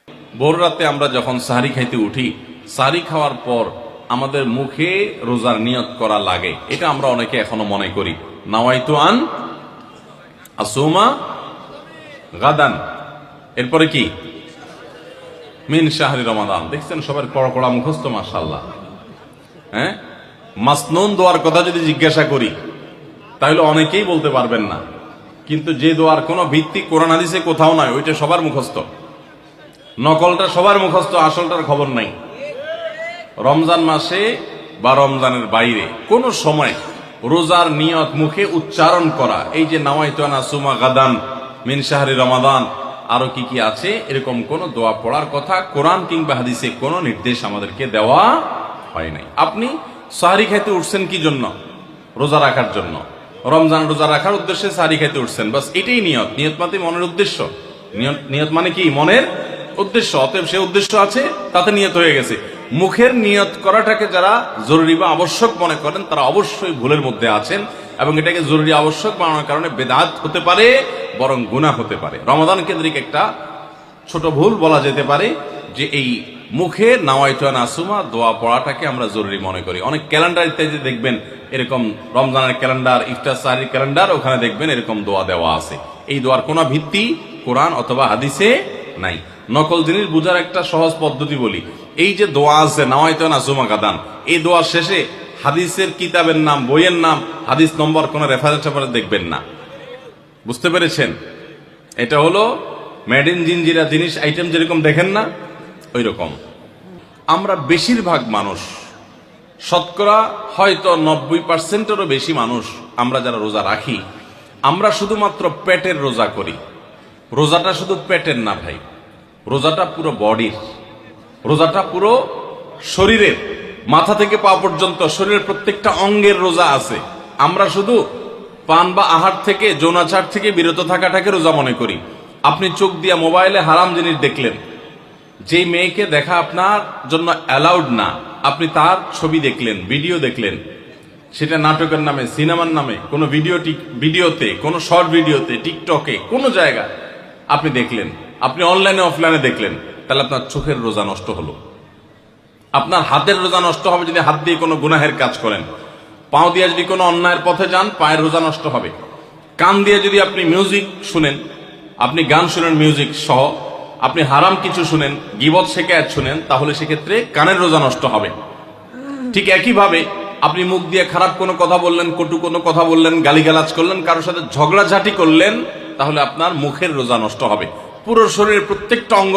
ভোর রাতে আমরা যখন সাহারি খাইতে উঠি, সাহারি খাওয়ার পর আমাদের মুখে রোজার নিয়ত করা লাগে। এটা আমরা অনেকে এখনো মনে করি, নাওয়াইতু আন আসুমা গাদান। এরপরে কি? মিন শাহরি রমাদান। দেখছেন সবার কড়া কড়া মুখস্থ, মাশাআল্লাহ। হ্যাঁ, মাসনুন দোয়ার কথা যদি জিজ্ঞাসা করি তাহলে অনেকেই বলতে পারবেন না, কিন্তু যে দোয়ার কোনো ভিত্তি কোরআন হাদিসে কোথাও নাই, ওইটা সবার মুখস্থ। নকলটা সবার মুখস্থ, আসলটার খবর নাই। রমজান মাসে বা রমজানের বাইরে কোনো সময় রোজার নিয়ত মুখে উচ্চারণ করা, এই যে নাওয়াইতু আন আসুমা গাদান মিন শাহরি রমাদান, আরো কি কি আছে, এরকম কোন দোয়া পড়ার কথা কোরআন কিংবা হাদিসে কোনো নির্দেশ আমাদেরকে দেওয়া হয় নাই। আপনি সাহারি খাইতে উঠছেন কি জন্য? রোজা রাখার জন্য। রমজান রোজা রাখার উদ্দেশ্যে সাহারি খাইতে উঠছেন, বাস এটাই নিয়ত। নিয়ত মানে মনের উদ্দেশ্য। নিয়ত মানে কি? মনের উদ্দেশ্য। অতএব সে উদ্দেশ্য আছে, তাতে নিয়ত হয়ে গেছে। মুখের নিয়ত করাটাকে যারা জরুরি বা আবশ্যক মনে করেন তারা অবশ্যই ভুলের মধ্যে আছেন, এবং এটাকে জরুরি আবশ্যক বানানোর কারণে বেদাত হতে পারে, বরং গুনাহ হতে পারে। রমাদান কেন্দ্রিক একটা ছোট ভুল বলা যেতে পারে যে এই মুখে নাওয়াইতু আন আসুমা দোয়া পড়াটাকে আমরা জরুরি মনে করি। অনেক ক্যালেন্ডার ইত্যাদি দেখবেন এরকম, রমজানের ক্যালেন্ডার, ইফতার সাহারির ক্যালেন্ডার, ওখানে দেখবেন এরকম দোয়া দেওয়া আছে। এই দোয়ার কোনো ভিত্তি কোরআন অথবা হাদিসে নাই। নকল জিনিস বুঝার একটা সহজ পদ্ধতি বলি। এই যে দোয়া আছে নাওয়াইতু আন আসুমা গাদান, এই দোয়ার শেষে হাদিসের কিতাবের নাম, বইয়ের নাম, হাদিস নম্বর, কোন রেফারেন্স দেখবেন না। বুঝতে পেরেছেন? এটা হলো মেড ইন জিনজিরা জিনিস আইটেম যেরকম দেখেন না, ওই রকম। আমরা বেশিরভাগ মানুষ, শতকরা হয়তো 90%-এরও বেশি মানুষ, আমরা যারা রোজা রাখি, আমরা শুধুমাত্র পেটের রোজা করি। রোজাটা শুধু পেটের না ভাই, রোজাটা পুরো বডির, রোজাটা পুরো শরীরের, মাথা থেকে পা পর্যন্ত শরীরের প্রত্যেকটা অঙ্গের রোজা আছে। আমরা শুধু পান বা আহার থেকে, যৌনাচার থেকে বিরত থাকাটাকে রোজা মনে করি। আপনি চোখ দিয়ে মোবাইলে হারাম জিনিস দেখলেন, যেই মেয়েকে দেখা আপনার জন্য অ্যালাউড না, আপনি তার ছবি দেখলেন, ভিডিও দেখলেন, সেটা নাটকের নামে, সিনেমার নামে, কোনো ভিডিওতে, কোনো শর্ট ভিডিওতে, টিকটকে, কোনো জায়গায় আপনি দেখলেন, আপনি অনলাইনে অফলাইনে দেখলেন, তাহলে আপনার চোখের রোজা নষ্ট হলো। আপনার হাতের রোজা নষ্ট হবে যদি হাত দিয়ে কোনো গুনাহের কাজ করেন। পাও দিয়ে যদি কোনো অন্যায়ের পথে যান, পায়ের রোজা নষ্ট হবে। কান দিয়ে যদি আপনি মিউজিক শুনেন, আপনি গান শুনেন মিউজিক সহ, আপনি হারাম কিছু শুনেন, গীবত শিকায়াত শুনেন, তাহলে সেক্ষেত্রে কানের রোজা নষ্ট হবে। ঠিক একইভাবে আপনি মুখ দিয়ে খারাপ কোনো কথা বললেন, কটু কোনো কথা বললেন, গালিগালাজ করলেন, কারোর সাথে ঝগড়াঝাটি করলেন, তাহলে আপনার মুখের রোজা নষ্ট হবে। পুরো শরীরের প্রত্যেকটা অঙ্গ